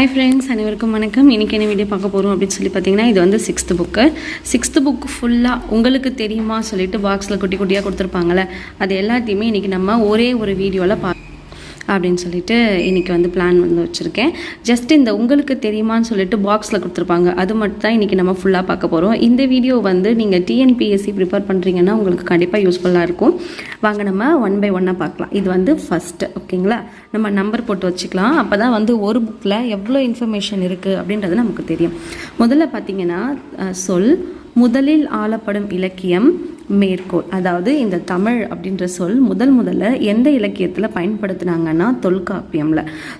Hi friends, அனைவருக்கும் வணக்கம். இன்றைக்கி என்ன வீடியோ பார்க்க போகிறோம் அப்படின்னு சொல்லி பார்த்தீங்கன்னா, இது வந்து சிக்ஸ்த்து புக்கு ஃபுல்லாக உங்களுக்கு தெரியுமா சொல்லிட்டு பாக்ஸில் குட்டி குட்டியாக கொடுத்துருப்பாங்களே, அது எல்லாத்தையுமே இன்றைக்கி நம்ம ஒரே ஒரு வீடியோவில் அப்படின்னு சொல்லிட்டு இன்றைக்கி வந்து பிளான் வந்து வச்சுருக்கேன். ஜஸ்ட் இந்த உங்களுக்கு தெரியுமான்னு சொல்லிட்டு பாக்ஸில் கொடுத்துருப்பாங்க, அது மட்டும் தான் இன்றைக்கி நம்ம ஃபுல்லாக பார்க்க போகிறோம். இந்த வீடியோ வந்து நீங்கள் டிஎன்பிஎஸ்சி ப்ரிப்பேர் பண்ணுறீங்கன்னா உங்களுக்கு கண்டிப்பாக யூஸ்ஃபுல்லாக இருக்கும். வாங்க நம்ம ஒன் பை ஒன்னாக பார்க்கலாம். இது வந்து ஃபஸ்ட்டு, ஓகேங்களா? நம்ம நம்பர் போட்டு வச்சுக்கலாம். அப்போ தான் வந்து ஒரு புக்கில் எவ்வளோ இன்ஃபர்மேஷன் இருக்குது அப்படின்றது நமக்கு தெரியும். முதல்ல பார்த்திங்கன்னா சொல், முதலில் ஆளப்படும் இலக்கியம், மேற்கோள். அதாவது இந்த தமிழ் அப்படின்ற சொல் முதல்ல எந்த இலக்கியத்தில் பயன்படுத்தினாங்கன்னா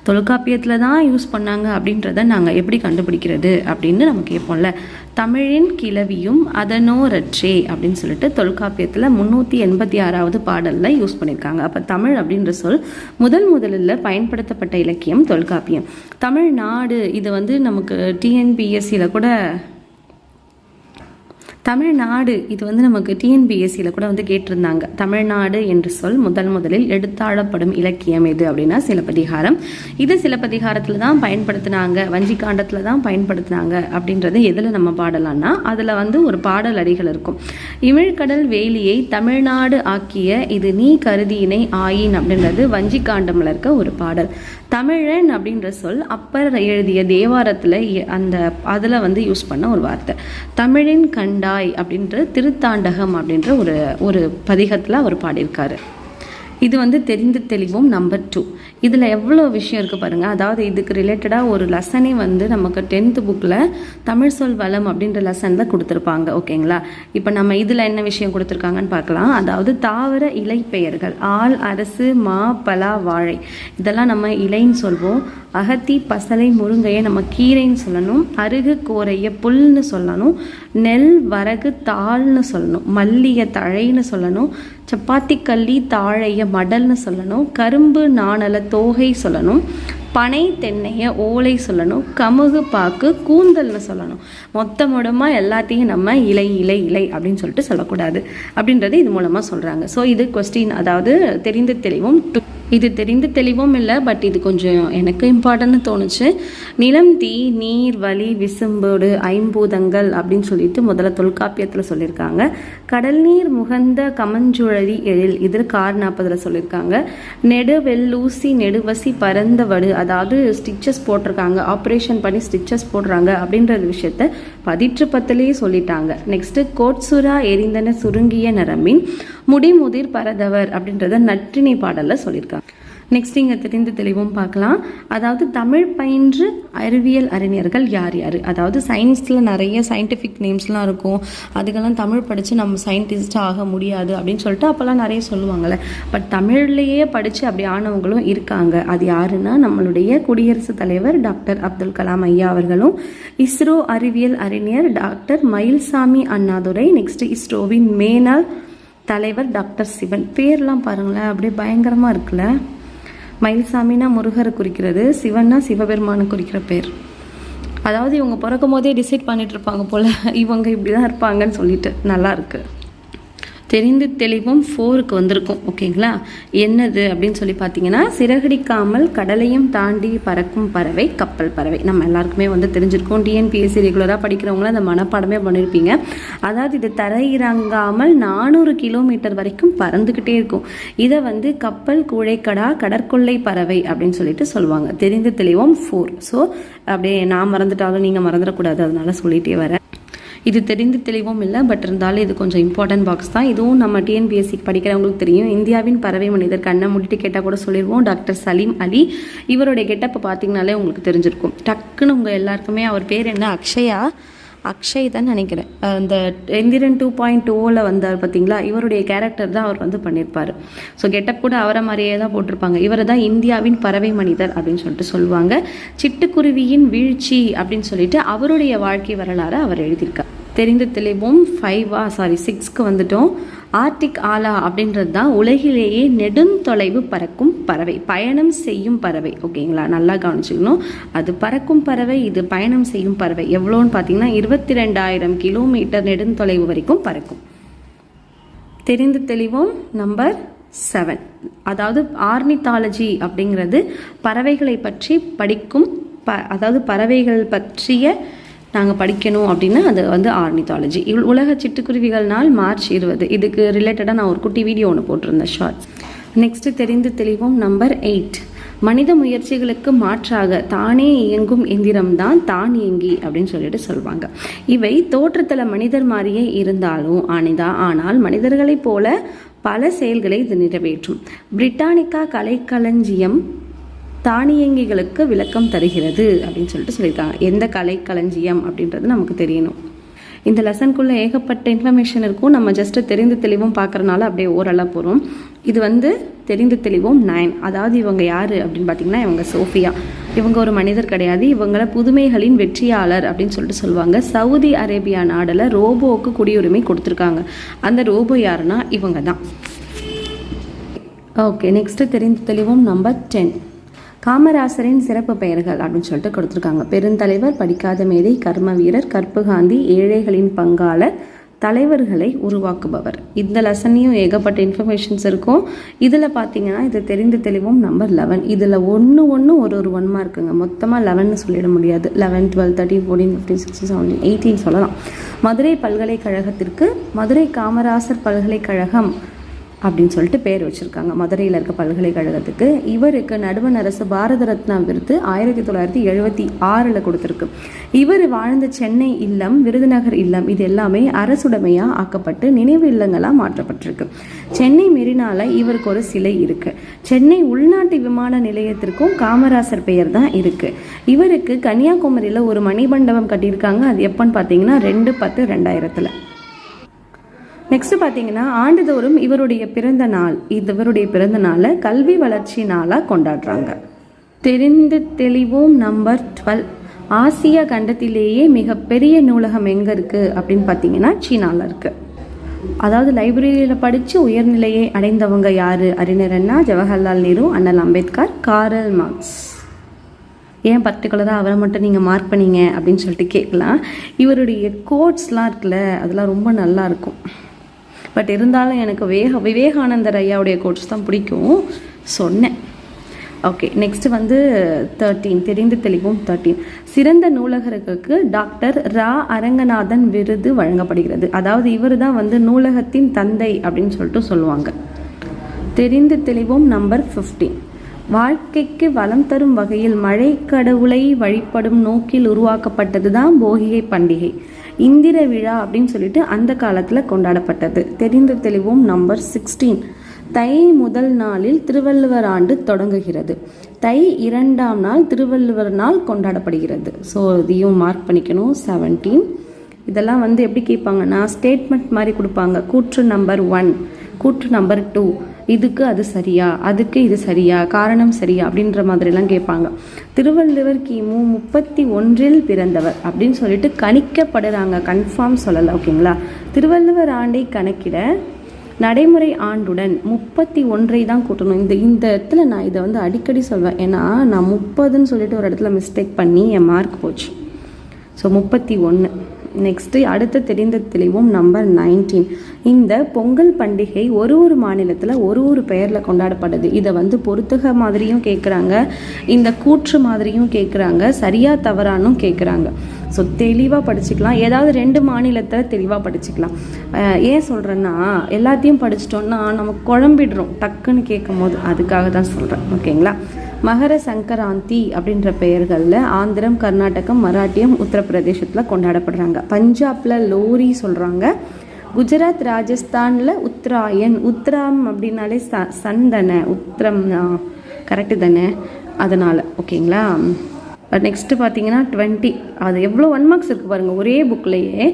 தொல்காப்பியத்தில் தான் யூஸ் பண்ணாங்க. அப்படின்றத நாங்கள் எப்படி கண்டுபிடிக்கிறது அப்படின்னு நம்ம கேட்போம்ல. தமிழின் கிளவியும் அதனோரற்றே அப்படின்னு சொல்லிட்டு தொல்காப்பியத்தில் 386வது பாடலில் யூஸ் பண்ணியிருக்காங்க. அப்போ தமிழ் அப்படின்ற சொல் முதலில் பயன்படுத்தப்பட்ட இலக்கியம் தொல்காப்பியம். தமிழ்நாடு, இது வந்து நமக்கு டிஎன்பிஎஸ்சியில் கூட தமிழ்நாடு, இது வந்து நமக்கு டிஎன்பிஎஸ்சியில் கூட வந்து கேட்டிருந்தாங்க. தமிழ்நாடு என்ற சொல் முதலில் எடுத்தாளப்படும் இலக்கியம் எது அப்படின்னா சிலப்பதிகாரம். இது சிலப்பதிகாரத்தில் தான் பயன்படுத்தினாங்க, வஞ்சிக்காண்டத்தில் தான் பயன்படுத்தினாங்க. அப்படின்றது எதில் நம்ம பாடலாம்னா, அதில் வந்து ஒரு பாடல் அடிகள் இருக்கும். இமிழ்கடல் வேலியை தமிழ்நாடு ஆக்கிய இது நீ கருதியினை ஆயின் அப்படின்றது வஞ்சிக்காண்டமில் இருக்க ஒரு பாடல். தமிழன் அப்படின்ற சொல் அப்பர் எழுதிய தேவாரத்தில் அதில் வந்து யூஸ் பண்ண ஒரு வார்த்தை. தமிழின் கண்டாய் அப்படின்ற திருத்தாண்டகம் அப்படின்ற ஒரு பதிகத்தில் அவர் பாடியிருக்காரு. இது வந்து தெரிந்து தெளிவும் நம்பர் 2. இதில் எவ்வளோ விஷயம் இருக்குது பாருங்கள். அதாவது இதுக்கு ரிலேட்டடாக ஒரு லெசனே வந்து நமக்கு 10th புக்கில் தமிழ் சொல் வளம் அப்படின்ற லெசனில் கொடுத்துருப்பாங்க, ஓகேங்களா? இப்போ நம்ம இதில் என்ன விஷயம் கொடுத்துருக்காங்கன்னு பார்க்கலாம். அதாவது தாவர இலை பெயர்கள், ஆள், அரசு, மா, பலா, வாழை, இதெல்லாம் நம்ம இலைன்னு சொல்வோம். அகத்தி, பசலை, முருங்கையை நம்ம கீரைன்னு சொல்லணும். அருகு, கோரையை புல்னு சொல்லணும். நெல், வரகு, தாள்னு சொல்லணும். மல்லிகை தழைன்னு சொல்லணும். சப்பாத்தி கள்ளி தாழைய மடல்னு சொல்லணும். கரும்பு நாணல தோகை சொல்லணும். பனை தென்னைய ஓலை சொல்லணும். கமுகு பாக்கு கூந்தல்னு சொல்லணும். மொத்தமாக எல்லாத்தையும் நம்ம இலை இலை இலை அப்படின்னு சொல்லிட்டு சொல்லக்கூடாது அப்படின்றது இது மூலமாக சொல்கிறாங்க. ஸோ இது கொஸ்டின், அதாவது தெரிந்து தெளிவும். இது தெரிந்து தெளிவும் இல்லை, பட் இது கொஞ்சம் எனக்கு இம்பார்ட்டன்ட்னு தோணுச்சு. நிலம், தீ, நீர், வலி, விசும்போடு, ஐம்பூதங்கள் அப்படின்னு சொல்லிட்டு முதல்ல தொல்காப்பியத்தில் சொல்லியிருக்காங்க. கடல் நீர் முகந்த கமஞ்சுழலி எழில், இதில் கார் 40 சொல்லியிருக்காங்க. நெடுவெல்லூசி நெடுவசி பரந்த வடு, அதாவது ஸ்டிச்சஸ் போட்டிருக்காங்க, ஆப்ரேஷன் பண்ணி ஸ்டிச்சஸ் போடுறாங்க அப்படின்ற விஷயத்த 10 சொல்லிட்டாங்க. நெக்ஸ்ட் கோட்சுரா எரிந்தன சுருங்கிய நரம்பின் முடிமுதிர் பரதவர் அப்படின்றத நற்றினை பாடலில் சொல்லியிருக்காங்க. நெக்ஸ்ட் இங்கே தெரிந்து தெளிவும் பார்க்கலாம். அதாவது தமிழ் பயின்று அறிவியல் அறிஞர்கள் யார் யார், அதாவது சயின்ஸில் நிறைய சயின்டிஃபிக் நேம்ஸ்லாம் இருக்கும். அதுக்கெல்லாம் தமிழ் படித்து நம்ம சயின்டிஸ்ட் ஆக முடியாது அப்படின்னு சொல்லிட்டு அப்போல்லாம் நிறைய சொல்லுவாங்கள்ல. பட் தமிழ்லேயே படித்து அப்படி ஆனவங்களும் இருக்காங்க. அது யாருன்னா நம்மளுடைய குடியரசுத் தலைவர் டாக்டர் அப்துல் கலாம் ஐயா அவர்களும், இஸ்ரோ அறிவியல் அறிஞர் டாக்டர் மயில்சாமி அண்ணாதுரை, நெக்ஸ்ட் இஸ்ரோவின் மேனாள் தலைவர் டாக்டர் சிவன். பேர்லாம் பாருங்களேன், அப்படியே பயங்கரமாக இருக்குல்ல. மயில்சாமினா முருகரை குறிக்கிறது, சிவன்னா சிவபெருமானை குறிக்கிற பேர். அதாவது இவங்க பிறக்கும் போதே டிசைட் பண்ணிட்டு இருப்பாங்க போல், இவங்க இப்படி தான் இருப்பாங்கன்னு சொல்லிட்டு. நல்லா இருக்கு. தெரிந்து தெளிவும் 4க்கு வந்திருக்கும், ஓகேங்களா? என்னது அப்படின்னு சொல்லி பார்த்தீங்கன்னா, சிறகடிக்காமல் கடலையும் தாண்டி பறக்கும் பறவை கப்பல் பறவை. நம்ம எல்லாருக்குமே வந்து தெரிஞ்சிருக்கோம். டிஎன்பிஎஸ்சி ரெகுலராக படிக்கிறவங்களும் அந்த மனப்பாடமே பண்ணியிருப்பீங்க. அதாவது இது தரையிறங்காமல் 400 கிலோமீட்டர் வரைக்கும் பறந்துக்கிட்டே இருக்கும். இதை வந்து கப்பல், கூழைக்கடா, கடற்கொள்ளை பறவை அப்படின்னு சொல்லிட்டு சொல்லுவாங்க. தெரிந்து தெளிவும் 4. ஸோ அப்படியே நான் மறந்துட்டாலும் நீங்கள் மறந்துடக்கூடாது, அதனால சொல்லிகிட்டே வரேன். இது தெரிந்து தெளிவும் இல்லை, பட் இருந்தாலும் இது கொஞ்சம் இம்பார்ட்டன்ட் பாக்ஸ் தான். இதுவும் நம்ம டிஎன்பிஎஸ்சிக்கு படிக்கிறவங்களுக்கு தெரியும். இந்தியாவின் பறவை மனிதர், கண்ணை மூடிட்டு கேட்டால் கூட சொல்லிடுவோம், டாக்டர் சலீம் அலி. இவருடைய கெட்டப்பை பார்த்தீங்கனாலே உங்களுக்கு தெரிஞ்சிருக்கும். டக்குன்னு உங்கள் எல்லாருக்குமே அவர் பேர் என்ன, அக்ஷய் தான் நினைக்கிறேன். அந்த எந்திரன் 2.0 வந்தார் பார்த்தீங்களா, இவருடைய கேரக்டர் தான் அவர் வந்து பண்ணியிருப்பார். ஸோ கெட்டப் கூட அவரை மாதிரியே தான் போட்டிருப்பாங்க. இவர் தான் இந்தியாவின் பறவை மனிதர் அப்படின்னு சொல்லிட்டு சொல்லுவாங்க. சிட்டுக்குருவியின் வீழ்ச்சி அப்படின்னு சொல்லிட்டு அவருடைய வாழ்க்கை வரலாறு அவர் எழுதியிருக்கார். தெரிந்து தெளிவும் 6க்கு வந்துட்டோம். ஆர்டிக் ஆலா அப்படின்றது தான் உலகிலேயே நெடுந்தொலைவு பறக்கும் பறவை, பயணம் செய்யும் பறவை, ஓகேங்களா? நல்லா கவனிச்சுக்கணும். அது பறக்கும் பறவை, இது பயணம் செய்யும் பறவை. எவ்வளோன்னு பார்த்தீங்கன்னா 22,000 கிலோமீட்டர் நெடுந்தொலைவு வரைக்கும் பறக்கும். தெரிந்து தெளிவும் நம்பர் 7. அதாவது ஆர்னித்தாலஜி அப்படிங்கிறது பறவைகளை பற்றி படிக்கும் அதாவது பறவைகள் பற்றிய நாங்கள் படிக்கணும் அப்படின்னா அது வந்து ஆர்னித்தாலஜி. உலக சிட்டுக்குருவிகள் நாள் மார்ச் 20. இதுக்கு ரிலேட்டடாக நான் ஒரு குட்டி வீடியோ ஒன்று போட்டிருந்தேன், ஷார்ட்ஸ். நெக்ஸ்ட்டு தெரிந்து தெளிவோம் நம்பர் 8. மனித முயற்சிகளுக்கு மாற்றாக தானே இயங்கும் எந்திரம்தான் தானியங்கி அப்படின்னு சொல்லிட்டு சொல்லுவாங்க. இவை தோற்றத்தில் மனிதர் மாதிரியே இருந்தாலும் ஆனால் மனிதர்களைப் போல பல செயல்களை இது நிறைவேற்றும். பிரிட்டானிக்கா கலைக்களஞ்சியம் தானியங்கிகளுக்கு விளக்கம் தருகிறது அப்படின்னு சொல்லிட்டு சொல்லியிருக்காங்க. எந்த கலைக்களஞ்சியம் அப்படின்றது நமக்கு தெரியணும். இந்த லெசனுக்குள்ளே ஏகப்பட்ட இன்ஃபர்மேஷன் இருக்கும். நம்ம ஜஸ்ட்டு தெரிந்து தெளிவும் பார்க்குறனால அப்படியே ஓரளவு போகிறோம். இது வந்து தெரிந்து தெளிவும் 9. அதாவது இவங்க யார் அப்படின்னு பார்த்தீங்கன்னா, இவங்க சோஃபியா. இவங்க ஒரு மனிதர் கிடையாது. இவங்களை புதுமைகளின் வெற்றியாளர் அப்படின்னு சொல்லிட்டு சொல்லுவாங்க. சவுதி அரேபியா நாடில் ரோபோவுக்கு குடியுரிமை கொடுத்துருக்காங்க. அந்த ரோபோ யாருன்னா இவங்க தான். ஓகே, நெக்ஸ்ட்டு தெரிந்து தெளிவும் நம்பர் 10. காமராசரின் சிறப்பு பெயர்கள் அப்படின்னு சொல்லிட்டு கொடுத்துருக்காங்க. பெருந்தலைவர், படிக்காத மேதை, கர்ம வீரர், கற்பு காந்தி, ஏழைகளின் பங்காளர், தலைவர்களை உருவாக்குபவர். இந்த லெசன்லையும் ஏகப்பட்ட இன்ஃபர்மேஷன்ஸ் இருக்கும். இதில் பார்த்தீங்கன்னா இது தெரிந்து தெளிவும் நம்பர் 11. இதில் ஒன்று ஒரு 1 மார்க்குங்க. மொத்தமாக 11 சொல்லிட முடியாது. 11, 12, 13, 14, 15, 16, 17, 18 சொல்லலாம். மதுரை பல்கலைக்கழகத்திற்கு மதுரை காமராசர் பல்கலைக்கழகம் அப்படின்னு சொல்லிட்டு பேர் வச்சுருக்காங்க. மதுரையில் இருக்க பல்கலைக்கழகத்துக்கு. இவருக்கு நடுவண் அரசு பாரத ரத்னா விருது 1976 கொடுத்துருக்கு. இவர் வாழ்ந்த சென்னை இல்லம், விருதுநகர் இல்லம் இது எல்லாமே அரசுடைமையாக ஆக்கப்பட்டு நினைவு இல்லங்களாக மாற்றப்பட்டிருக்கு. சென்னை மெரினால இவருக்கு ஒரு சிலை இருக்கு. சென்னை உள்நாட்டு விமான நிலையத்திற்கும் காமராசர் பெயர் தான் இருக்கு. இவருக்கு கன்னியாகுமரியில் ஒரு மணிமண்டபம் கட்டியிருக்காங்க. அது எப்போன்னு பார்த்தீங்கன்னா 2/10/2000. நெக்ஸ்ட் பார்த்தீங்கன்னா ஆண்டுதோறும் இவருடைய பிறந்த நாளை கல்வி வளர்ச்சி நாளாக கொண்டாடுறாங்க. தெரிந்து தெளிவோம் நம்பர் 12. ஆசிய கண்டத்திலேயே மிகப்பெரிய நூலகம் எங்கே இருக்குது அப்படின்னு பார்த்தீங்கன்னா சீனாவில் இருக்குது. அதாவது லைப்ரரியில் படித்து உயர்நிலையை அடைந்தவங்க யார்? அறிஞர் அண்ணா, ஜவஹர்லால் நேரு, அண்ணல் அம்பேத்கர், காரல் மார்க்ஸ். ஏன் பர்டிகுலராக அவரை மட்டும் நீங்கள் மார்க் பண்ணீங்க அப்படின்னு சொல்லிட்டு கேட்கலாம். இவருடைய கோட்ஸ்லாம் இருக்குல்ல, அதெல்லாம் ரொம்ப நல்லா இருக்கும். பட் இருந்தாலும் எனக்கு விவேகானந்தர் ஐயாவுடைய கோட்ஸ் தான் பிடிக்கும் சொன்னேன். ஓகே, நெக்ஸ்ட் வந்து 13. தெரிந்து தெளிவும் 13. சிறந்த நூலகருக்கு டாக்டர் ரா அரங்கநாதன் விருது வழங்கப்படுகிறது. அதாவது இவர் தான் வந்து நூலகத்தின் தந்தை அப்படின்னு சொல்லிட்டு சொல்லுவாங்க. தெரிந்து தெளிவும் நம்பர் 15. வாழ்க்கைக்கு வளம் தரும் வகையில் மழை கடவுளை வழிபடும் நோக்கில் உருவாக்கப்பட்டது தான் போகிகை பண்டிகை. இந்திர விழா அப்படின்னு சொல்லிட்டு அந்த காலத்தில் கொண்டாடப்பட்டது. தெரிந்து தெளிவும் நம்பர் 16. தை முதல் நாளில் திருவள்ளுவர் ஆண்டு தொடங்குகிறது. தை 2ஆம் நாள் திருவள்ளுவர் நாள் கொண்டாடப்படுகிறது. ஸோ இதையும் மார்க் பண்ணிக்கணும். 17. இதெல்லாம் வந்து எப்படி கேட்பாங்கன்னா ஸ்டேட்மெண்ட் மாதிரி கொடுப்பாங்க. கூற்று நம்பர் 1, கூற்று நம்பர் 2, இதுக்கு அது சரியா, அதுக்கு இது சரியா, காரணம் சரியா அப்படின்ற மாதிரிலாம் கேட்பாங்க. திருவள்ளுவர் கிமு 31 பிறந்தவர் அப்படின்னு சொல்லிட்டு கணிக்கப்படுறாங்க. கன்ஃபார்ம் சொல்லலை, ஓகேங்களா? திருவள்ளுவர் ஆண்டை கணக்கிட நடைமுறை ஆண்டுடன் 31 தான் கூட்டணும். இந்த இடத்துல நான் இதை வந்து அடிக்கடி சொல்வேன். ஏன்னா நான் 30ன்னு சொல்லிட்டு ஒரு இடத்துல மிஸ்டேக் பண்ணி என் மார்க் போச்சு. ஸோ 31. நெக்ஸ்ட்டு அடுத்த தெரிந்த தெளிவும் நம்பர் 19. இந்த பொங்கல் பண்டிகை ஒரு மாநிலத்தில் ஒரு பெயரில் கொண்டாடப்படுது. இதை வந்து பொறுத்துக மாதிரியும் கேட்குறாங்க, இந்த கூற்று மாதிரியும் கேட்குறாங்க, சரியா தவறானும் கேட்குறாங்க. ஸோ தெளிவாக படிச்சுக்கலாம். ஏதாவது 2 மாநிலத்தில் தெளிவாக படிச்சுக்கலாம். ஏன் சொல்கிறேன்னா எல்லாத்தையும் படிச்சிட்டோன்னா நமக்கு குழம்பிடுறோம் டக்குன்னு கேட்கும் போது. அதுக்காக தான் சொல்கிறேன், ஓகேங்களா? மகர சங்கராந்தி அப்படின்ற பெயர்களில் ஆந்திரம், கர்நாடகம், மராட்டியம், உத்தரப்பிரதேசத்தில் கொண்டாடப்படுறாங்க. பஞ்சாபில் லோரி சொல்கிறாங்க. குஜராத், ராஜஸ்தானில் உத்தராயன். உத்தரம் அப்படின்னாலே சன் தானே, உத்தரம் கரெக்டு தானே, அதனால் ஓகேங்களா? நெக்ஸ்ட்டு பார்த்தீங்கன்னா 20. அது எவ்வளோ 1 மார்க்ஸ் இருக்குது பாருங்கள். ஒரே புக்லேயே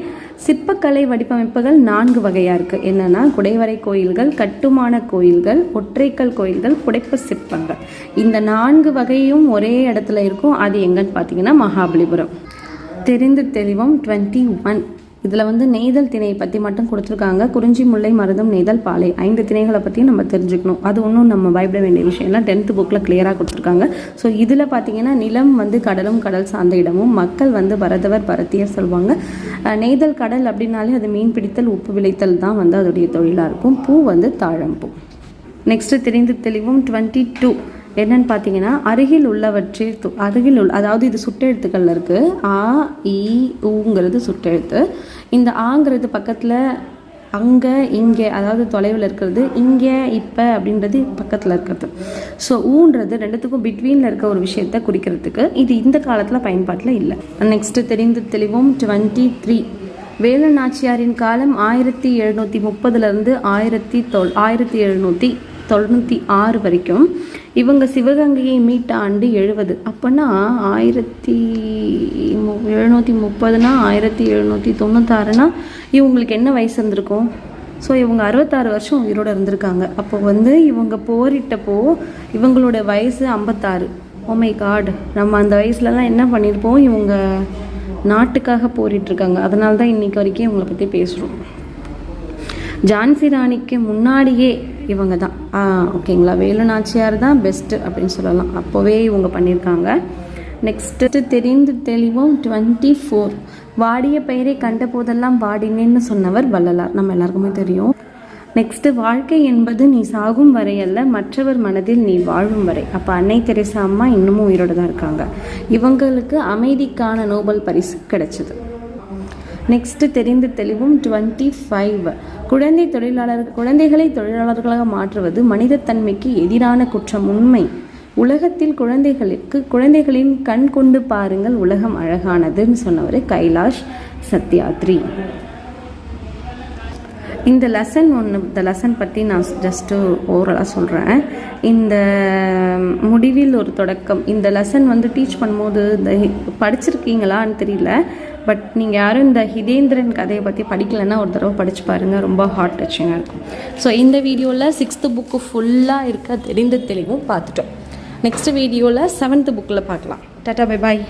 சிற்பக்கலை வடிவமைப்புகள் 4 வகையாக இருக்குது. என்னென்னா குடைவரை கோயில்கள், கட்டுமான கோயில்கள், ஒற்றைக்கல் கோயில்கள், புடைப்பு சிற்பங்கள். இந்த 4 வகையும் ஒரே இடத்துல இருக்கும். அது எங்கன்னு பார்த்தீங்கன்னா மகாபலிபுரம். தெரிந்து தெளிவும் 21. இதில் வந்து நெய்தல் திணையை பற்றி மட்டும் கொடுத்துருக்காங்க. குறிஞ்சி, முல்லை, மருதம், நெய்தல், பாலை 5 திணைகளை பற்றியும் நம்ம தெரிஞ்சுக்கணும். அது ஒன்றும் நம்ம பயப்பட வேண்டிய விஷயம் இல்லை. 10th புக்கில் கிளியராக கொடுத்துருக்காங்க. ஸோ இதில் பார்த்தீங்கன்னா நிலம் வந்து கடலும், கடல் சார்ந்த இடமும், மக்கள் வந்து பரதவர், பரத்தியர் சொல்லுவாங்க. நெய்தல் கடல் அப்படின்னாலே அது மீன் பிடித்தல், உப்பு விளைத்தல் தான் வந்து அதோடைய தொழிலாக இருக்கும். பூ வந்து தாழம்பூ. நெக்ஸ்ட்டு தெரிந்து தெளிவும் 22. என்னன்னு பார்த்தீங்கன்னா அருகில் உள்ளவற்றில் அதாவது இது சுட்டெழுத்துக்களில் இருக்குது. ஆ இ ஊங்கிறது சுட்டெழுத்து. இந்த ஆங்கிறது பக்கத்தில் அங்கே இங்கே அதாவது தொலைவில் இருக்கிறது, இங்கே இப்போ அப்படின்றது பக்கத்தில் இருக்கிறது. ஸோ ஊன்றது ரெண்டுத்துக்கும் பிட்வீனில் இருக்க ஒரு விஷயத்தை குறிக்கிறதுக்கு இது இந்த காலத்தில் பயன்பாட்டில் இல்லை. நெக்ஸ்ட்டு தெரிந்து தெளிவோம் 23. வேலு நாச்சியாரின் காலம் 1730 1796 வரைக்கும். இவங்க சிவகங்கையை மீட்ட ஆண்டு 70. அப்போனா 1730னா 1796னா இவங்களுக்கு என்ன வயசு இருந்திருக்கும்? ஸோ இவங்க 66 வருஷம் உயிரோடு இருந்திருக்காங்க. அப்போ இவங்க போரிட்டப்போ இவங்களோட வயசு 56. ஓ மை காட், நம்ம அந்த வயசுலலாம் என்ன பண்ணியிருப்போம்? இவங்க நாட்டுக்காக போரிட்டுருக்காங்க. அதனால தான் இன்றைக்கி வரைக்கும் இவங்களை பற்றி பேசுகிறோம். ஜான்சி ராணிக்கு முன்னாடியே இவங்க தான் ஓகேங்களா. வேலு நாச்சியார் தான் பெஸ்ட்டு அப்படின்னு சொல்லலாம். அப்போவே இவங்க பண்ணியிருக்காங்க. நெக்ஸ்ட்டு தெரிந்து தெளிவோம் 24. வாடிய பெயரை கண்ட போதெல்லாம் வாடினேன்னு சொன்னவர் வள்ளலார், நம்ம எல்லாருக்குமே தெரியும். நெக்ஸ்ட்டு வாழ்க்கை என்பது நீ சாகும் வரை அல்ல, மற்றவர் மனதில் நீ வாழும் வரை. அப்போ அன்னை தெரேசா அம்மா இன்னமும் உயிரோடு தான் இருக்காங்க. இவங்களுக்கு அமைதிக்கான நோபல் பரிசு கிடைச்சது. நெக்ஸ்ட்டு தெரிந்து தெளிவும் 25. குழந்தைகளை தொழிலாளர்களாக மாற்றுவது மனிதத்தன்மைக்கு எதிரான குற்றம். உண்மை. உலகத்தில் குழந்தைகளின் கண் கொண்டு பாருங்கள், உலகம் அழகானதுன்னு சொன்னவர் கைலாஷ் சத்யாத்ரி. இந்த லெசன் பற்றி நான் ஜஸ்ட்டு ஓவராலாக சொல்கிறேன். இந்த முடிவில் ஒரு தொடக்கம், இந்த லெசன் டீச் பண்ணும்போது இந்த படிச்சிருக்கீங்களான்னு தெரியல, பட் நீங்கள் யாரும் இந்த ஹிதேந்திரன் கதையை பற்றி படிக்கலைன்னா ஒரு தடவை படித்து பாருங்கள், ரொம்ப ஹார்ட் டச்சிங்காக இருக்கும். ஸோ இந்த வீடியோவில் 6th புக்கு ஃபுல்லாக இருக்க தெரிந்து தெளிவும் பார்த்துட்டோம். நெக்ஸ்ட் வீடியோவில் 7th புக்கில் பார்க்கலாம். Tata bye bye.